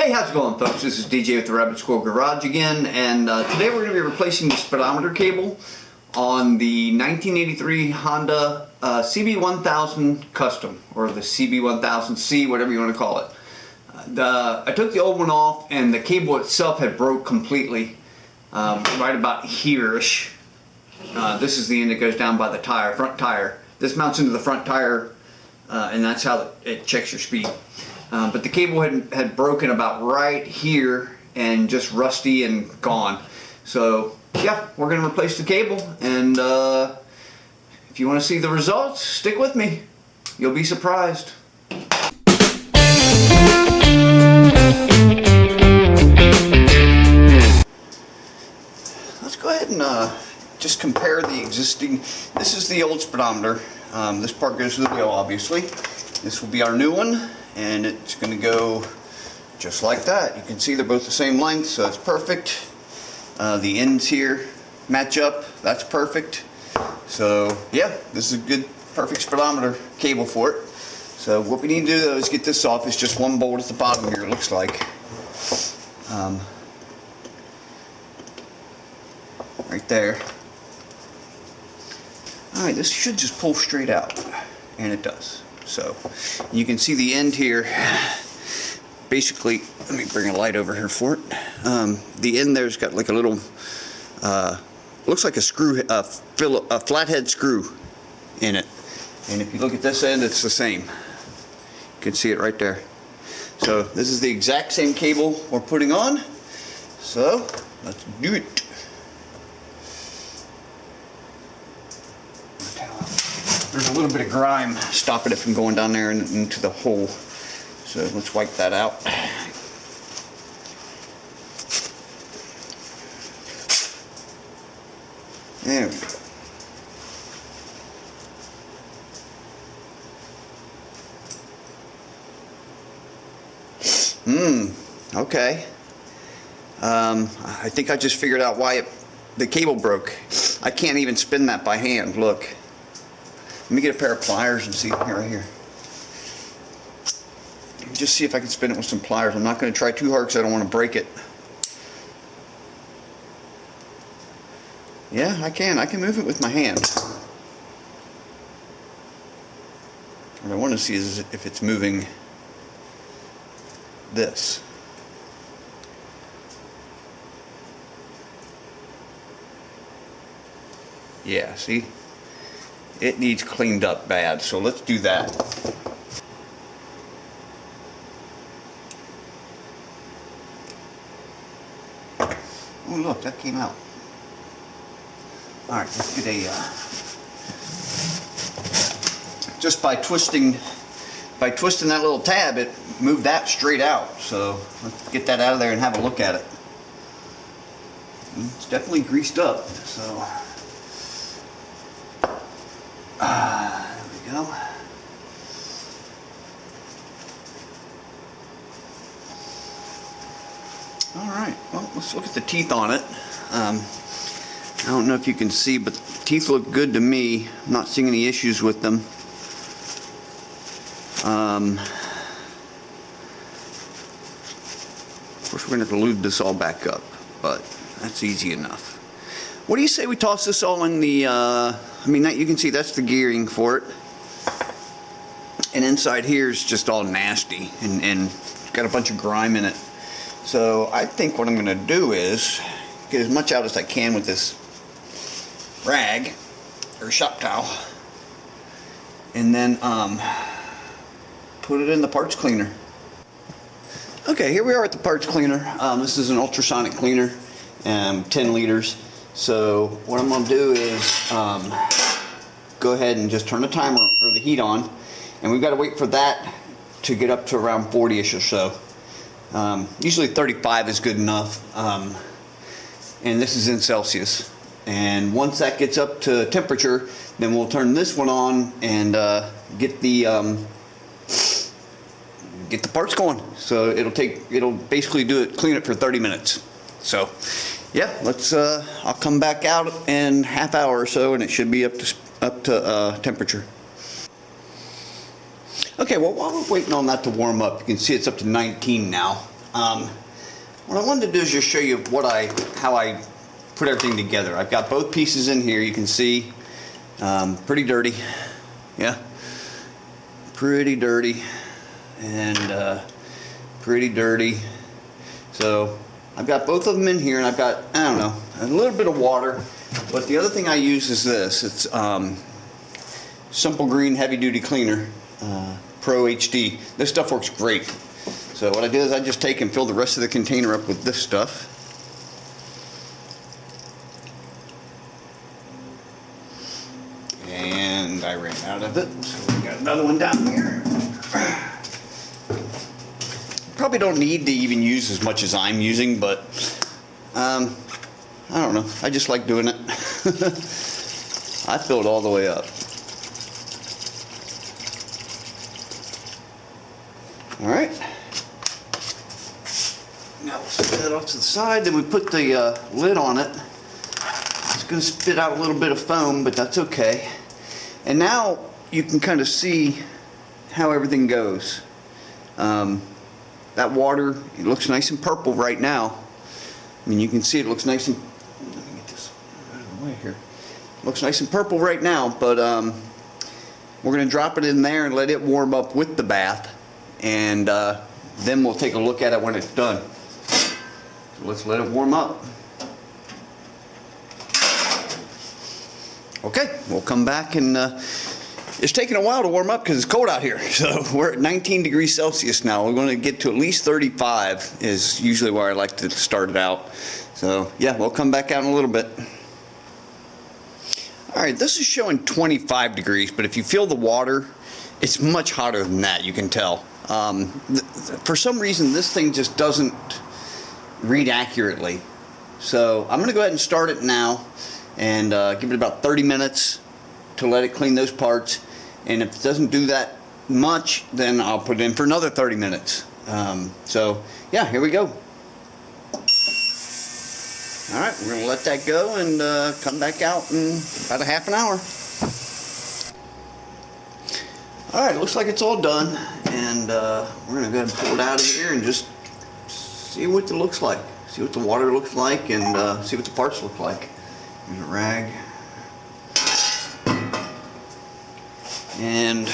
Hey, how's it going, folks? This is DJ with the Rabbit Squirrel Garage again, and today we're going to be replacing the speedometer cable on the 1983 Honda CB1000 Custom, or the CB1000C, whatever you want to call it. I took the old one off, and the cable itself had broke completely, right about here-ish. This is the end that goes down by the tire, front tire. This mounts into the front tire, and that's how it checks your speed. But the cable had broken about right here and just rusty and gone. So yeah, we're going to replace the cable, and if you want to see the results, stick with me. You'll be surprised. Let's go ahead and just compare the existing. This is the old speedometer. This part goes to the wheel, obviously. This will be our new one, and it's going to go just like that. You can see they're both the same length, so it's perfect. The ends here match up. That's perfect. So yeah, this is a good, perfect speedometer cable for it. So what we need to do though is get this off. It's just one bolt at the bottom here, it looks like. Right there. Alright, this should just pull straight out, and it does. So you can see the end here. Basically, let me bring a light over here for it. The end there's got like a little, looks like a screw, a flathead screw in it. And if you look at this end, it's the same. You can see it right there. So this is the exact same cable we're putting on. So let's do it. There's a little bit of grime stopping it from going down there and into the hole. So let's wipe that out. There we go. Okay. I think I just figured out why the cable broke. I can't even spin that by hand. Look. Let me get a pair of pliers and see here, right here. Just see if I can spin it with some pliers. I'm not going to try too hard because I don't want to break it. Yeah, I can move it with my hand. What I want to see is if it's moving this. Yeah, see? It needs cleaned up bad, so let's do that. Oh look, that came out. Alright, let's get a, just by twisting that little tab, it moved that straight out. So let's get that out of there and have a look at it. It's definitely greased up, so. There we go. Alright, well, let's look at the teeth on it. I don't know if you can see, but the teeth look good to me. I'm not seeing any issues with them. Of course, we're going to have to lube this all back up, but that's easy enough. What do you say we toss this all in the, I mean, that, you can see that's the gearing for it. And inside here is just all nasty and got a bunch of grime in it. So I think what I'm going to do is get as much out as I can with this rag or shop towel, and then put it in the parts cleaner. Okay, here we are at the parts cleaner. This is an ultrasonic cleaner, 10 liters. So what I'm going to do is go ahead and just turn the timer or the heat on, and we've got to wait for that to get up to around 40ish or so. Usually 35 is good enough, and this is in Celsius. And once that gets up to temperature, then we'll turn this one on and get the parts going. So it'll basically clean it for 30 minutes. So yeah, let's I'll come back out in half hour or so, and it should be up to temperature. Okay, well, while we're waiting on that to warm up, you can see it's up to 19 now. What I wanted to do is just show you how I put everything together. I've got both pieces in here. You can see pretty dirty. Yeah, pretty dirty and pretty dirty. So I've got both of them in here, and I've got, I don't know, a little bit of water. But the other thing I use is this. It's Simple Green Heavy Duty Cleaner Pro HD. This stuff works great. So what I do is I just take and fill the rest of the container up with this stuff. And I ran out of it, so we got another one down here. Probably don't need to even use as much as I'm using, but I don't know. I just like doing it. I fill it all the way up. All right. Now we'll set that off to the side. Then we put the lid on it. It's going to spit out a little bit of foam, but that's okay. And now you can kind of see how everything goes. That water, it looks nice and purple right now. I mean, you can see it looks nice and, let me get this out of the way here. It looks nice and purple right now, but we're going to drop it in there and let it warm up with the bath, and then we'll take a look at it when it's done. So let's let it warm up. Okay, we'll come back, and it's taking a while to warm up because it's cold out here. So we're at 19 degrees Celsius now. We're going to get to at least 35 is usually where I like to start it out. So yeah, we'll come back out in a little bit. All right, this is showing 25 degrees, but if you feel the water, it's much hotter than that, you can tell. For some reason, this thing just doesn't read accurately. So I'm going to go ahead and start it now and give it about 30 minutes to let it clean those parts. And if it doesn't do that much, then I'll put it in for another 30 minutes. So yeah, here we go. All right, we're going to let that go and come back out in about a half an hour. All right, looks like it's all done, and we're going to go ahead and pull it out of here and just see what it looks like. See what the water looks like, and see what the parts look like. Here's a rag. And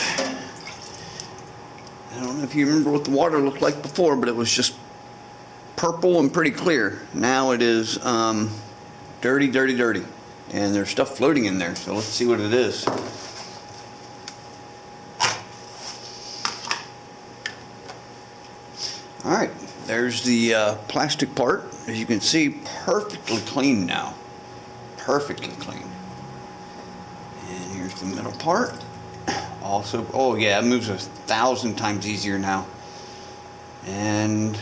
I don't know if you remember what the water looked like before, but it was just purple and pretty clear. Now it is dirty, dirty, dirty. And there's stuff floating in there, so let's see what it is. Alright, there's the plastic part. As you can see, perfectly clean now. Perfectly clean. And here's the middle part. Also, oh yeah, it moves 1,000 times easier now. And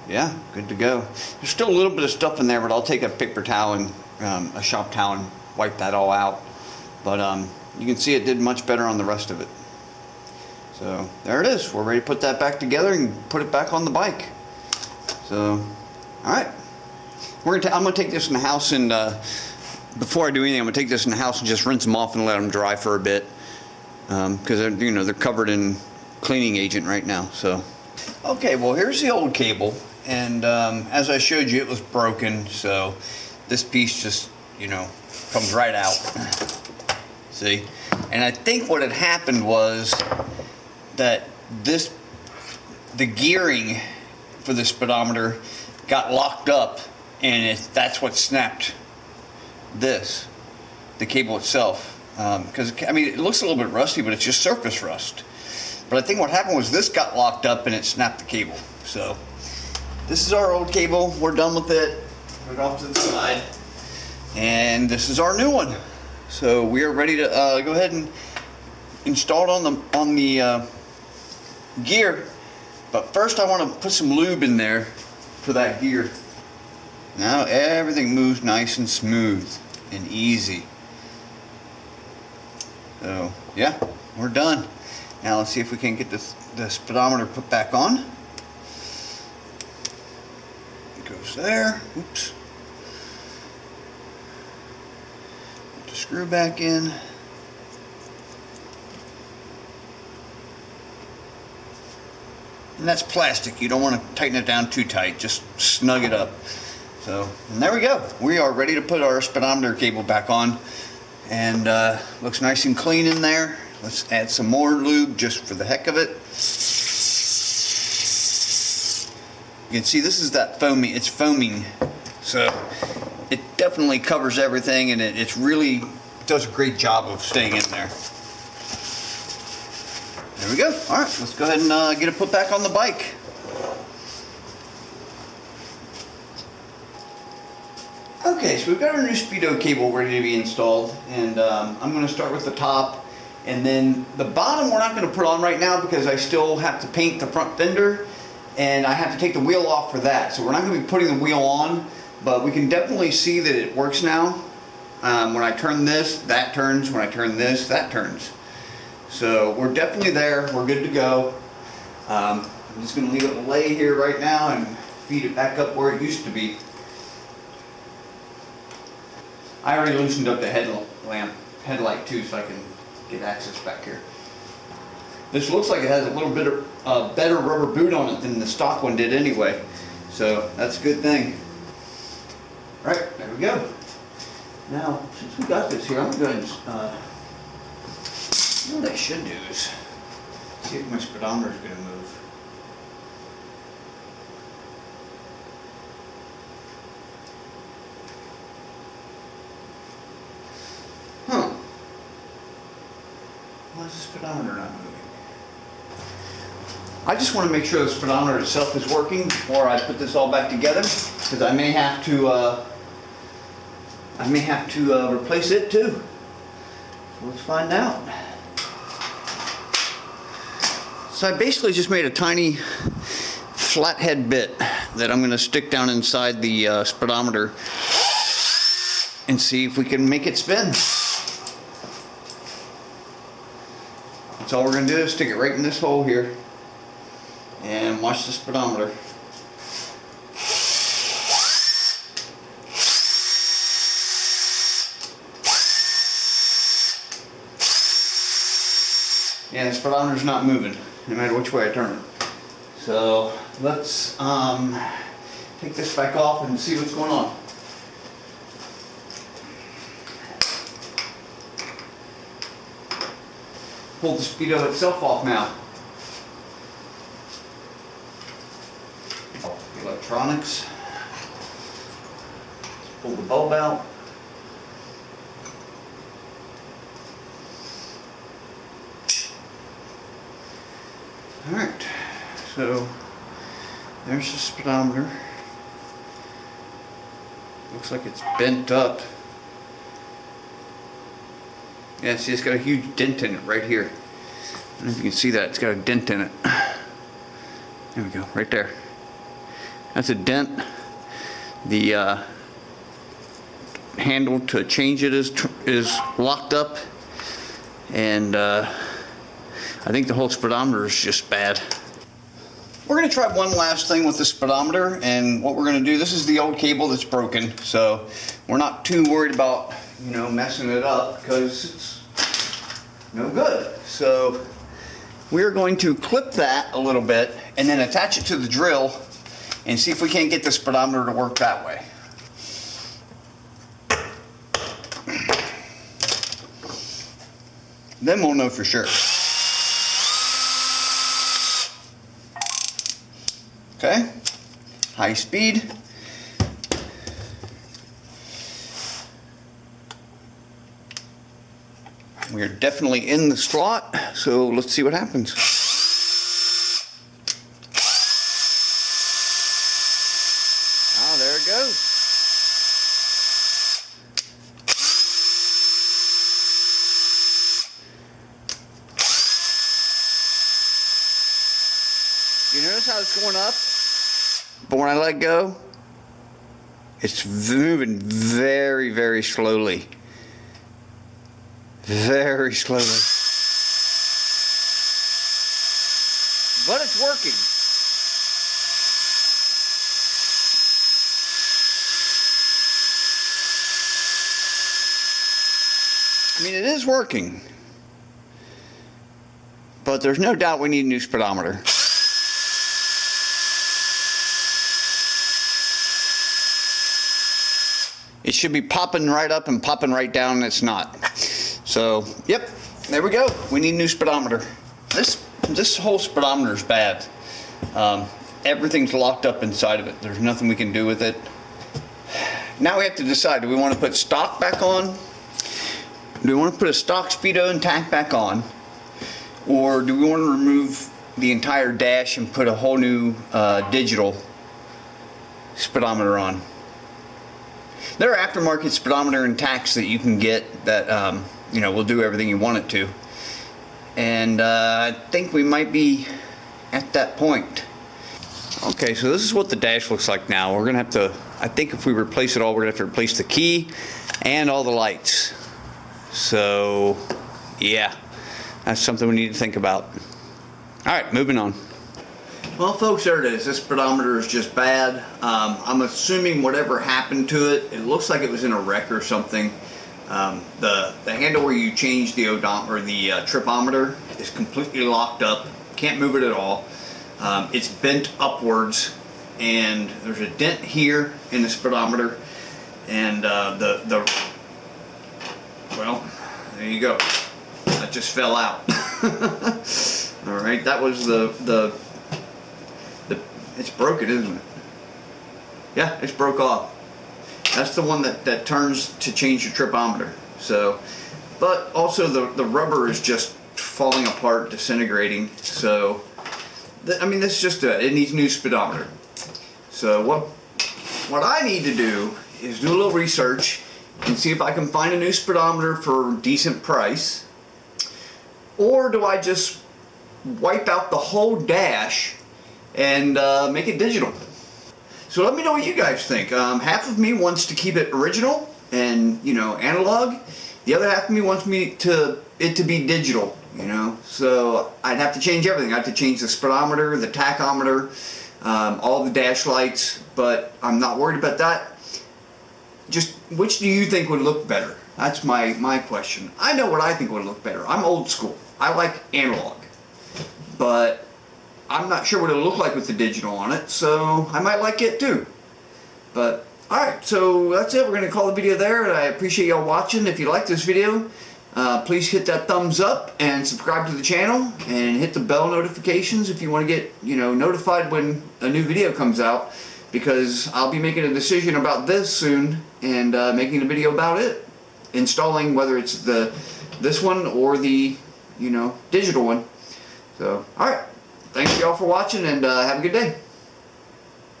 yeah, good to go. There's still a little bit of stuff in there, but I'll take a paper towel and a shop towel and wipe that all out. But you can see it did much better on the rest of it. So there it is. We're ready to put that back together and put it back on the bike. So, all right. I'm gonna take this in the house, and before I do anything, I'm gonna take this in the house and just rinse them off and let them dry for a bit, because they're covered in cleaning agent right now. So, okay. Well, here's the old cable, and as I showed you, it was broken. So this piece just comes right out. See, and I think what had happened was that the gearing for the speedometer got locked up, and that's what snapped the cable itself. Because I mean, it looks a little bit rusty, but it's just surface rust. But I think what happened was this got locked up and it snapped the cable. So this is our old cable. We're done with it. Put it off to the side, and this is our new one. So we are ready to go ahead and install it on the gear. But first I want to put some lube in there for that gear. Now everything moves nice and smooth and easy. So yeah, we're done. Now let's see if we can get the speedometer put back on. It goes there. Oops. Put the screw back in. And that's plastic. You don't want to tighten it down too tight. Just snug it up. So, and there we go. We are ready to put our speedometer cable back on. And looks nice and clean in there. Let's add some more lube just for the heck of it. You can see this is that foaming. It's foaming. So it definitely covers everything, and it's really does a great job of staying in there. There we go. All right, let's go ahead and get it put back on the bike. Okay, so we've got our new speedo cable ready to be installed, and I'm going to start with the top, and then the bottom we're not going to put on right now because I still have to paint the front fender, and I have to take the wheel off for that. So we're not going to be putting the wheel on, but we can definitely see that it works now. When I turn this, that turns. When I turn this, that turns. So we're definitely there. We're good to go. I'm just going to leave it lay here right now and feed it back up where it used to be. I already loosened up the headlight too, so I can get access back here. This looks like it has a little bit of better rubber boot on it than the stock one did anyway. So that's a good thing. All right, there we go. Now, since we got this here, I'm going to you know what I should do is see if my speedometer is going to move. Why is the speedometer not moving? I just want to make sure the speedometer itself is working before I put this all back together, because I may have to replace it too. So let's find out. So I basically just made a tiny flathead bit that I'm going to stick down inside the speedometer and see if we can make it spin. That's all we're going to do is stick it right in this hole here and watch the speedometer. Yeah, the speedometer's not moving no matter which way I turn it. So let's take this back off and see what's going on. Pull the speedo itself off now. The electronics. Let's pull the bulb out. Alright, so there's the speedometer. Looks like it's bent up. Yeah, see, it's got a huge dent in it right here. I don't know if you can see that. It's got a dent in it. There we go, right there. That's a dent. The handle to change it is locked up, and I think the whole speedometer is just bad. We're going to try one last thing with the speedometer, and what we're going to do, this is the old cable that's broken, so we're not too worried about, you know, messing it up because it's no good. So we're going to clip that a little bit and then attach it to the drill and see if we can't get the speedometer to work that way. Then we'll know for sure. Okay, high speed. We are definitely in the slot, so let's see what happens. Oh, there it goes. You notice how it's going up? But when I let go, it's moving very, very slowly. Very slowly. But it's working. I mean, it is working. But there's no doubt we need a new speedometer. it should be popping right up and popping right down, and it's not. So, yep, there we go. We need a new speedometer. This whole speedometer is bad. Everything's locked up inside of it. There's nothing we can do with it. Now we have to decide, do we want to put stock back on? Do we want to put a stock speedo and tank back on? Or do we want to remove the entire dash and put a whole new digital speedometer on? There are aftermarket speedometer and tacks that you can get that you know, will do everything you want it to. And I think we might be at that point. Okay, so this is what the dash looks like now. We're gonna have to, I think if we replace it all, we're gonna have to replace the key and all the lights. So, yeah, that's something we need to think about. All right, moving on. Well, folks, there it is. This speedometer is just bad. I'm assuming whatever happened to it, it looks like it was in a wreck or something. The handle where you change the odometer, or the tripometer, is completely locked up. Can't move it at all. It's bent upwards, and there's a dent here in the speedometer, and well, there you go. That just fell out. All right, that was the it's broken, isn't it? Yeah, it's broke off. That's the one that turns to change your tripometer. So, but also the rubber is just falling apart, disintegrating. So, I mean, this is just it needs a new speedometer. So what I need to do is do a little research and see if I can find a new speedometer for a decent price, or do I just wipe out the whole dash and make it digital? So let me know what you guys think. Half of me wants to keep it original and, you know, analog. The other half of me wants it to be digital, you know. So I'd have to change everything. I'd have to change the speedometer, the tachometer, all the dash lights, but I'm not worried about that. Just which do you think would look better? That's my question. I know what I think would look better. I'm old school. I like analog, but I'm not sure what it'll look like with the digital on it, so I might like it too. But alright, so that's it. We're going to call the video there. I appreciate y'all watching. If you like this video, please hit that thumbs up and subscribe to the channel and hit the bell notifications if you want to get, you know, notified when a new video comes out, because I'll be making a decision about this soon and making a video about it, installing whether it's this one or the, you know, digital one. So alright, thanks y'all for watching, and have a good day.